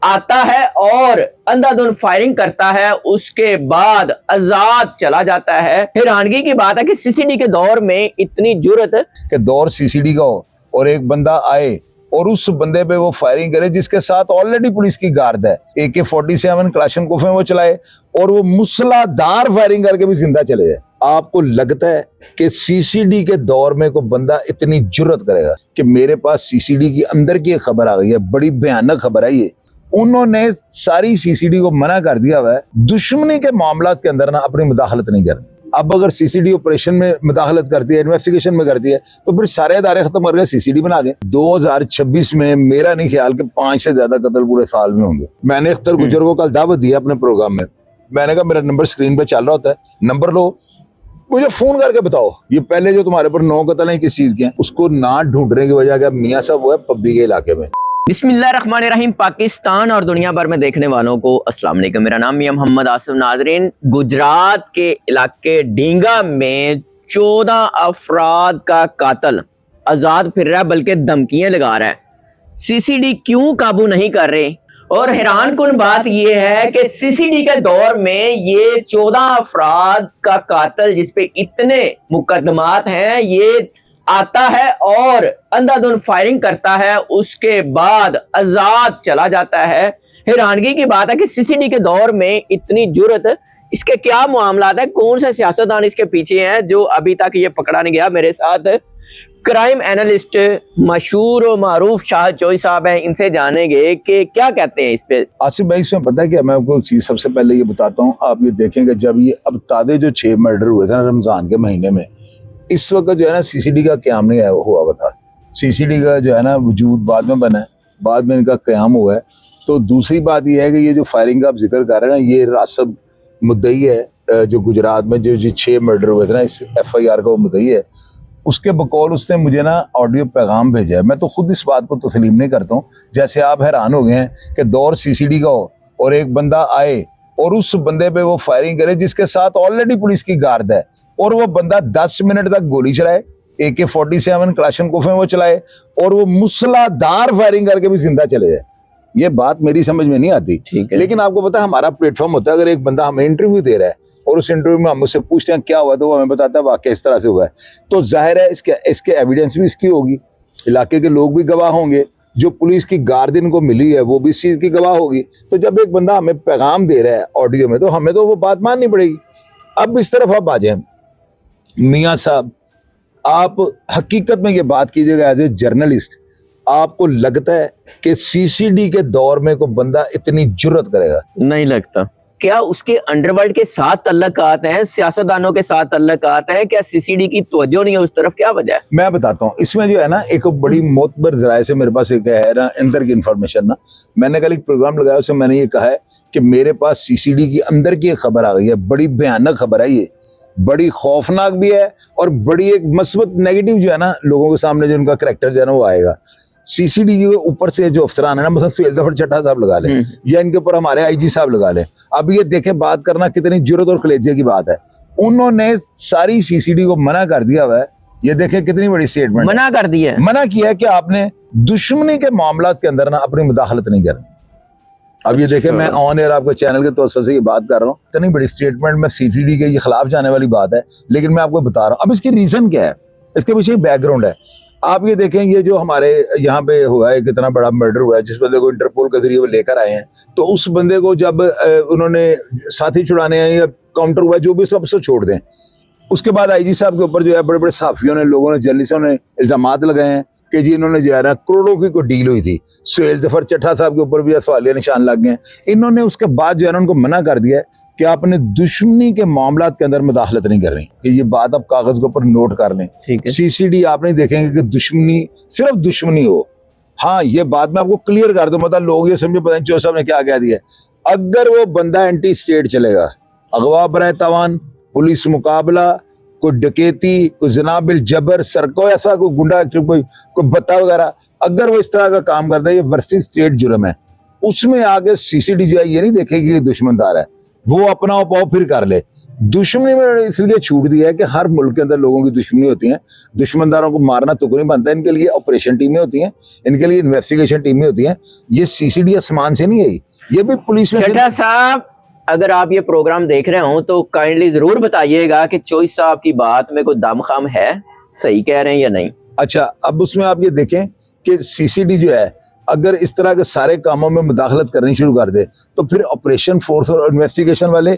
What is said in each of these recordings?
आता है और अंधाधुंध फायरिंग करता है, उसके बाद आजाद चला जाता है। हैरानगी की बात है कि सीसीडी के दौर में इतनी जुर्रत कि दौर सीसीडी का हो और एक बंदा आए और उस बंदे पे वो फायरिंग करे जिसके साथ ऑलरेडी पुलिस की गार्ड है, AK-47 क्लाशनकोफ में वो चलाए और वो मूसलाधार फायरिंग करके भी जिंदा चले जाए। आपको लगता है कि सीसीडी के दौर में कोई बंदा इतनी जुर्रत करेगा कि मेरे पास सीसीडी की अंदर की एक खबर आ गई है, बड़ी भयानक खबर है ये। उन्होंने सारी सीसीडी को मना कर दिया हुआ है, दुश्मनी के मामलात के अंदर ना अपनी मुदाखलत नहीं करनी। अब अगर सीसीडी ऑपरेशन में मुदाखलत करती है, इन्वेस्टिगेशन में करती है, तो फिर सारे अदारे खत्म करके सीसीडी बना दें। 2026 में मेरा नहीं ख्याल कि 5 से ज्यादा कत्ल पूरे साल में होंगे। मैंने अख्तर गुजर को कल दावत दी अपने प्रोग्राम में। मैंने कहा मेरा नंबर स्क्रीन पे चल रहा होता है, नंबर लो, मुझे फोन करके बताओ ये पहले जो तुम्हारे पर 9 कत्ल है किस चीज के हैं। उसको ना ढूंढने की वजह क्या, मियाँ साहब वो है पब्बी के इलाके में। बिस्मिल्लाहिर्रहमानिर्रहीम। पाकिस्तान और दुनिया भर में देखने वालों को अस्सलाम वालेकुम। मेरा नाम मियां मोहम्मद आसिफ। नाजरीन, गुजरात के इलाके ढींगा में 14 अफराद का कातिल आजाद फिर रहा है, बल्कि धमकियां लगा रहा है। सीसीडी क्यों काबू नहीं कर रहे? और हैरान कुन बात यह है कि सीसीडी के दौर में ये 14 अफराद का कातिल जिसपे इतने मुकदमात हैं, ये आता है और अंधाधुंध फायरिंग करता है, उसके बाद आजाद चला जाता है। हैरानगी की बात है कि सीसीडी के दौर में इतनी जुर्रत, इसके क्या मामला है, कौन से सियासतदान इसके पीछे हैं जो अभी तक ये पकड़ा नहीं गया। मेरे साथ क्राइम एनालिस्ट मशहूर और मारूफ शाह चोई साहब हैं, इनसे जानेंगे कि क्या कहते हैं इस पे। आसिफ भाई, इसमें पता है क्या, मैं आपको एक चीज सबसे पहले ये बताता हूँ। आप ये देखेंगे जब ये अब ताज़े जो 6 मर्डर हुए थे ना रमजान के महीने में, इस वक्त जो है ना सीसीडी का क़याम नहीं हुआ हुआ था। सीसीडी का जो है ना वजूद बाद में बना है, बाद में इनका क़याम हुआ है। तो दूसरी बात ये है कि ये जो फायरिंग का आप जिक्र कर रहे हैं ना, ये रासब मुद्दई है जो गुजरात में जो 6 मर्डर हुए थे ना, इस FIR का वो मुद्दई है। उसके बकौल उसने मुझे ना ऑडियो पैगाम भेजा है। मैं तो खुद इस बात को तस्लीम नहीं करता हूँ, जैसे आप हैरान हो गए हैं कि दौर सीसीडी का हो और एक बंदा आए और उस बंदे पे वो फायरिंग करे जिसके साथ ऑलरेडी पुलिस की गार्ड है, और वो बंदा 10 मिनट तक गोली चलाए, AK-47 क्लाशनकोफ में वो चलाए और वो मूसलाधार फायरिंग करके भी जिंदा चले जाए। ये बात मेरी समझ में नहीं आती। लेकिन आपको पता है हमारा प्लेटफॉर्म होता है, अगर एक बंदा हमें इंटरव्यू दे रहा है और उस इंटरव्यू में हम उससे पूछते हैं क्या हुआ, तो वो हमें बताता है वाकई इस तरह से हुआ है, तो जाहिर है इसके एविडेंस भी इसकी होगी, इलाके के लोग भी गवाह होंगे, जो पुलिस की गार्डियन को मिली है वो भी इस चीज की गवाह होगी। तो जब एक बंदा हमें पैगाम दे रहा है ऑडियो में, तो हमें तो वो बात माननी पड़ेगी। अब इस तरफ आप आ जाए मियाँ साहब, आप हकीकत में ये बात कीजिएगा एज ए जर्नलिस्ट, आपको लगता है कि सीसीडी के दौर में कोई बंदा इतनी जुर्रत करेगा? नहीं लगता। क्या उसके अंडरवर्ल्ड के साथ तल्लकात हैं, सियासतदानों के साथ तल्लकात हैं? क्या सीसीडी की तवज्जो नहीं है उस तरफ? क्या वजह है? मैं बताता हूँ। इसमें जो है ना, एक बड़ी मोतबर जराये से मेरे पास एक है ना अंदर की इंफॉर्मेशन ना, मैंने कल एक प्रोग्राम लगाया, उसमें मैंने ये कहा है कि मेरे पास सीसीडी की अंदर की एक खबर आ गई है, बड़ी भयानक खबर है ये, बड़ी खौफनाक भी है और बड़ी एक मस्बत नेगेटिव जो है ना लोगों के सामने जो उनका करैक्टर जो है ना वो आएगा। सीसीडी के ऊपर से जो अफसरान है ना, मतलब सुहेल जफर चड्ढा साहब लगा लें या इनके ऊपर हमारे IG साहब लगा लें, अब ये देखें बात करना कितनी जुर्रत और कलेजे की बात है। उन्होंने सारी सीसीडी को मना कर दिया हुआ है। ये देखें कितनी बड़ी स्टेटमेंट, मना कर दिया, मना किया है कि आपने दुश्मनी के मामलात के अंदर ना अपनी मुदाखलत नहीं करनी। अब ये देखें, मैं ऑन एयर आपको चैनल के तौर से ये बात कर रहा हूँ, इतनी बड़ी स्टेटमेंट में सीसीडी के ये खिलाफ जाने वाली बात है, लेकिन मैं आपको बता रहा हूँ। अब इसकी रीजन क्या है, इसके पीछे बैकग्राउंड है। आप ये देखें, ये जो हमारे यहाँ पे हुआ है, कितना बड़ा मर्डर हुआ है, जिस बंदे को इंटरपोल के जरिए वो लेकर आए हैं, तो उस बंदे को जब उन्होंने साथी छुड़ाने हैं या काउंटर हुआ जो भी सब छोड़ दें, उसके बाद IG साहब के ऊपर जो है बड़े बड़े सहाफियों ने, लोगों ने, जर्नलिस्टों ने इल्जामात लगाए हैं कि जी इन्होंने जो है ना करोड़ों की कोई डील हुई थी। सुहेल जफर चड्ढा साहब के ऊपर भी सवालिया निशान लग गए। इन्होंने उसके बाद जो है ना उनको मना कर दिया कि आपने दुश्मनी के मामलात के अंदर मुदाखलत नहीं कर रही। ये बात आप कागज के ऊपर नोट कर लें। सीसीडी आप नहीं देखेंगे कि दुश्मनी सिर्फ दुश्मनी हो। हाँ, ये बात मैं आपको क्लियर कर दूं, मतलब लोग ये समझे पता नहीं चो साहब ने क्या कह दिया। अगर वो बंदा एंटी स्टेट चलेगा, अगवा बराए तवान, पुलिस मुकाबला, कोई डकैती, कोई जनाबिल जबर, सरको ऐसा कोई गुंडा, कोई बत्ता वगैरह, अगर वो इस तरह का काम करता है, ये वर्सेस स्टेट जुर्म है। उसमें आगे सीसीडी जो है ये नहीं देखेगी कि दुश्मनदार है, वो अपना उपाव फिर कर ले। दुश्मनी में इसलिए छूट दिया है कि हर मुल्क के अंदर लोगों की दुश्मनी होती है, दुश्मनदारों को मारना तो नहीं बनता, इनके लिए ऑपरेशन टीमें होती हैं, इनके लिए इन्वेस्टिगेशन टीमें होती हैं। ये सीसीडी आसमान से नहीं आई, ये भी पुलिस में। चड्ढा साहब, अगर आप ये प्रोग्राम देख रहे हो तो काइंडली जरूर बताइएगा कि चोइस साहब की बात में कोई दमखम है, सही कह रहे हैं या नहीं। अच्छा, अब उसमें आप ये देखें कि सीसीडी जो है अगर इस तरह के सारे कामों में मुदाखलत करनी शुरू कर दे तो फिर ऑपरेशन फोर्स और इन्वेस्टिगेशन वाले,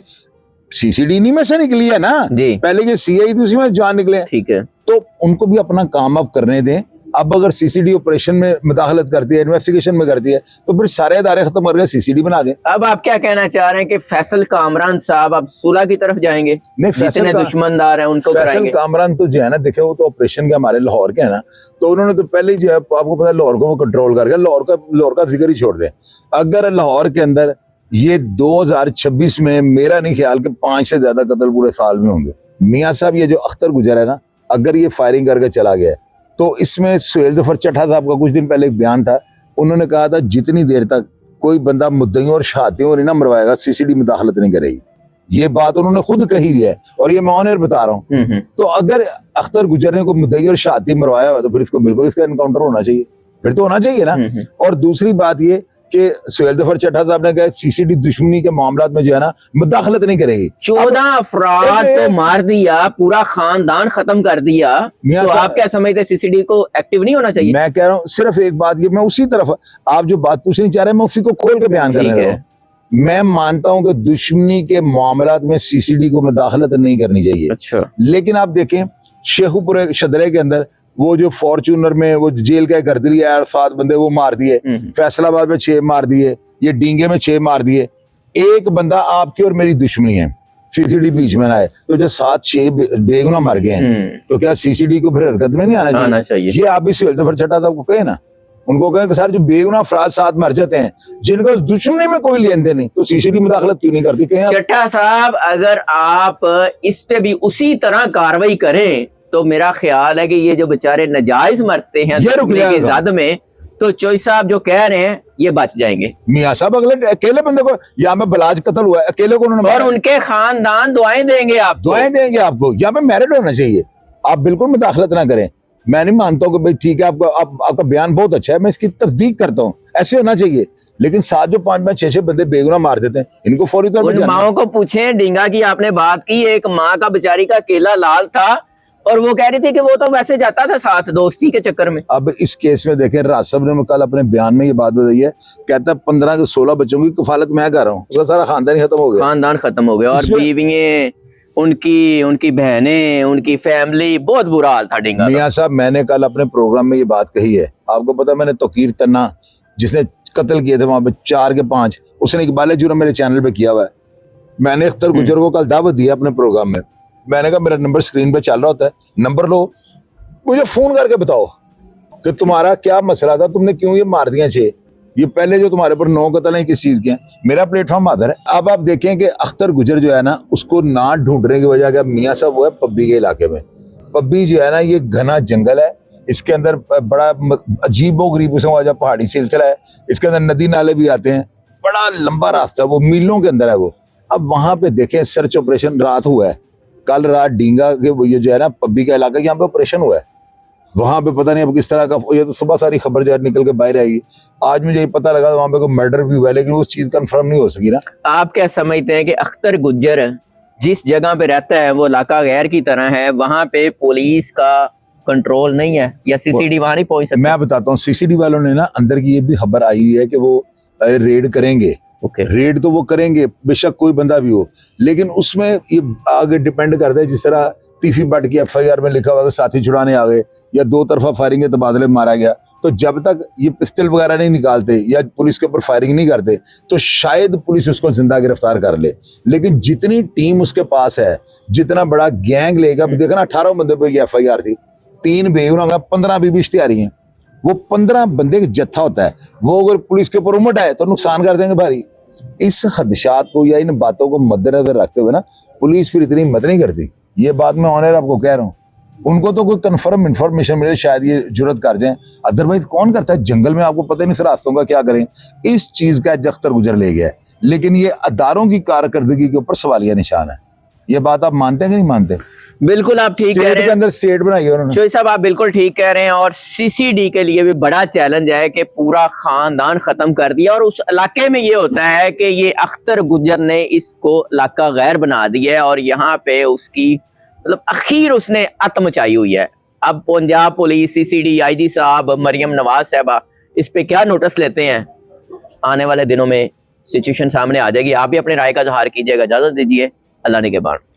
सीसीडी नहीं में से निकली है ना जी, पहले के सीआई थी, उसी में जान निकले, ठीक है, तो उनको भी अपना काम अब करने दें। अब अगर सीसीडी ऑपरेशन में मुदाखलत करती है, इन्वेस्टिगेशन में करती है, तो फिर सारे इदारे खत्म करके सीसीडी बना दें। अब आप क्या कहना चाह रहे हैं कि फैसल कामरान साहब अब सुलह की तरफ जाएंगे? नहीं, जितने दुश्मनदार हैं उनको फैसल कराएंगे। कामरान तो जो है ना, देखे वो तो ऑपरेशन के हमारे लाहौर के है ना, तो उन्होंने तो पहले ही जो है आपको पता है लाहौर को वो कंट्रोल कर गया। लाहौर का जिक्र ही छोड़ दें। अगर लाहौर के अंदर ये 2026 में मेरा नहीं ख्याल कि 5 से ज्यादा कत्ल पूरे साल में होंगे। मियाँ साहब ये जो अख्तर गुजर है ना, अगर ये फायरिंग करके चला गया तो इसमें सुहेल जफर चड्ढा साहब का कुछ दिन पहले एक बयान था, उन्होंने कहा था जितनी देर तक कोई बंदा मुद्दइयों और शहातियों नहीं ना मरवाएगा सीसीडी मुदाखलत नहीं करेगी। ये बात उन्होंने खुद कही है और ये मैं ऑनर बता रहा हूँ। तो अगर अख्तर गुजर ने कोई मुद्दई और शहाती मरवाया हुआ तो फिर इसको बिल्कुल इसका एनकाउंटर होना चाहिए, फिर तो होना चाहिए ना। और दूसरी बात ये कि सुहेल जफर चड्ढा साहब ने कहा सीसीडी दुश्मनी के मामला में जो है ना मुदाखलत नहीं करेगी। 14 अफराद को मार दिया, पूरा खानदान खत्म कर दिया, तो आप क्या समझते सीसीडी को एक्टिव नहीं होना चाहिए? मैं कह रहा हूँ सिर्फ एक बात, ये मैं उसी तरफ, आप जो बात पूछनी चाह रहे हैं मैं उसी को खोल के बयान करने लगा। मैं मानता हूं कि दुश्मनी के मामलात में सीसीडी को मुदाखलत नहीं करनी चाहिए। अच्छा, लेकिन आप देखें शेखुपुर शदरे के अंदर वो जो फॉर्चूनर में वो जेल का कर दिया यार, 7 बंदे वो मार दिए, फैसलाबाद में 6 मार दिए, ये डींगे में 6 मार दिए। एक बंदा आपकी और मेरी दुश्मनी है, सीसीडी बीच में ना आए तो जो 7-6 बेगुनाह मर गए हैं, तो क्या सीसीडी को फिर हरकत में नहीं आना चाहिए? ये आप भी सुहेल जफर चड्ढा साहब को कहे ना, उनको कहें कि सर जो बेगुनाह अफराद 7 मर जाते हैं जिनका दुश्मनी में कोई लेन देन नहीं, तो सीसीडी मुदाखलत क्यों नहीं करती? चड्ढा साहब, अगर आप इस पे भी उसी तरह कार्रवाई करें तो मेरा ख्याल है कि ये जो बेचारे नजायज मरते हैं की जद में, तो चोइस साहब जो कह रहे हैं ये बच जाएंगे। मियाँ साहब अगले अकेले बंदे को, यहाँ पे बलाज कत्ल हुआ है, अकेले को उन्होंने, और उनके खानदान दुआएं देंगे आपको, दुआएं देंगे आपको। यहाँ पे मैरिट होना चाहिए, आप बिल्कुल मुदाखलत ना करें। मैं नहीं मानता हूँ कि भाई ठीक है आपका बयान बहुत अच्छा है, मैं इसकी तस्दीक करता हूँ, ऐसे होना चाहिए। लेकिन 7 जो 5-6 बंदे बेगुनाह मार देते हैं, इनको फौरी तौर पर माओ को पूछें। डींगा की आपने बात की, एक माँ का बेचारी का केला लाल था और वो कह रही थी कि वो तो वैसे जाता था साथ दोस्ती के चक्कर में। अब इस केस में देखें, राज साहब ने कल अपने बयान में ये बात बताई है, कहता है 15 से 16 बच्चों की कफालत मैं कर रहा हूँ, उसका सारा खानदान ही खत्म हो गया, खानदान खत्म हो गया, और बीवियां, उनकी बहनें, उनकी फैमिली, बहुत बुरा हाल था डींगा। मियाँ साहब, मैंने कल अपने प्रोग्राम में ये बात कही है, आपको पता, मैंने तोकीर तन्ना जिसने कत्ल किए थे वहां पे 4 के 5, उसने इकबाल जुर्म मेरे चैनल पे किया हुआ है। मैंने अख्तर गुजर को कल दावत दी अपने प्रोग्राम में, मैंने कहा मेरा नंबर स्क्रीन पे चल रहा होता है, नंबर लो, मुझे फोन करके बताओ कि तुम्हारा क्या मसला था, तुमने क्यों ये मार दिया 6, ये पहले जो तुम्हारे पर 9 कत्ल है किस चीज के हैं। मेरा प्लेटफॉर्म आधार है। अब आप देखें कि अख्तर गुजर जो है ना, उसको ना ढूंढने की वजह क्या, मियाँ साहब वो है पब्बी के इलाके में। पब्बी जो है ना, ये घना जंगल है, इसके अंदर बड़ा अजीबो गरीब किस्म पहाड़ी सिलसिला है, इसके अंदर नदी नाले भी आते हैं, बड़ा लंबा रास्ता, वो मीलों के अंदर है वो। अब वहां पे देखें सर्च ऑपरेशन रात हुआ है, कल रात डींगा के ये जो है ना पब्बी का इलाका, यहाँ पे ऑपरेशन हुआ है, वहां पे पता नहीं अब किस तरह का, ये तो सुबह सारी खबर जो है निकल के बाहर आएगी। आज मुझे ये पता लगा वहां पे कोई मर्डर भी हुआ है, लेकिन वो चीज कंफर्म नहीं हो सकी ना। आप क्या समझते हैं कि अख्तर गुज्जर जिस जगह पे रहता है वो इलाका गैर की तरह है, वहां पे पुलिस का कंट्रोल नहीं है, या सीसीडी वहां नहीं पहुंच सकती? मैं बताता हूँ, सीसीडी वालों ने ना अंदर की ये भी खबर आई हुई है कि वो रेड करेंगे। रेड तो वो करेंगे बेशक कोई बंदा भी हो, लेकिन उसमें ये आगे डिपेंड करता है, जिस तरह तीफी बट की FIR में लिखा हुआ साथी छुड़ाने आ गए या 2 तरफा फायरिंग के तबादले में मारा गया, तो जब तक ये पिस्टल वगैरह नहीं निकालते या पुलिस के ऊपर फायरिंग नहीं करते तो शायद पुलिस उसको जिंदा गिरफ्तार कर ले। लेकिन जितनी टीम उसके पास है, जितना बड़ा गैंग लेगा, देखा ना 18 बंदे पे FIR थी, 3 बेगुनाह, 15 बीबी इश्तिहारी हैं, वो 15 बंदे का जत्था होता है, वो अगर पुलिस के ऊपर उमट आए तो नुकसान कर देंगे भारी। इस खदशात को या इन बातों को मद्देनजर रखते हुए ना पुलिस फिर इतनी हिम्मत नहीं करती। ये बात मैं ऑनर आपको कह रहा हूँ, उनको तो कोई कंफर्म इंफॉर्मेशन मिले शायद ये जुर्रत कर जाए, अदरवाइज कौन करता है जंगल में, आपको पता नहीं इस रास्तों का क्या करें। इस चीज का अख्तर गुजर ले गया है, लेकिन ये अदारों की कारकर्दगी के ऊपर सवालिया निशान है। ये बात आप मानते हैं कि नहीं मानते? बिल्कुल आप ठीक कह स्टेट रहे के हैं अंदर स्टेट बनाई है उन्होंने। चोई साहब, आप बिल्कुल ठीक कह रहे हैं। और सीसीडी के लिए भी बड़ा चैलेंज है कि पूरा खानदान खत्म कर दिया, और उस इलाके में ये होता है कि ये अख्तर गुज्जर ने इसको इलाका गैर बना दिया है, और यहाँ पे उसकी मतलब अखीर उसने अत मचाई हुई है। अब पंजाब पुलिस, सीसीडी, आईजी साहब, मरियम नवाज साहबा इस पे क्या नोटिस लेते हैं? आने वाले दिनों में सिचुएशन सामने आ जाएगी। आप भी अपनी राय का इजहार कीजिएगा। इजाजत दीजिए, अल्लाह ने के बाद।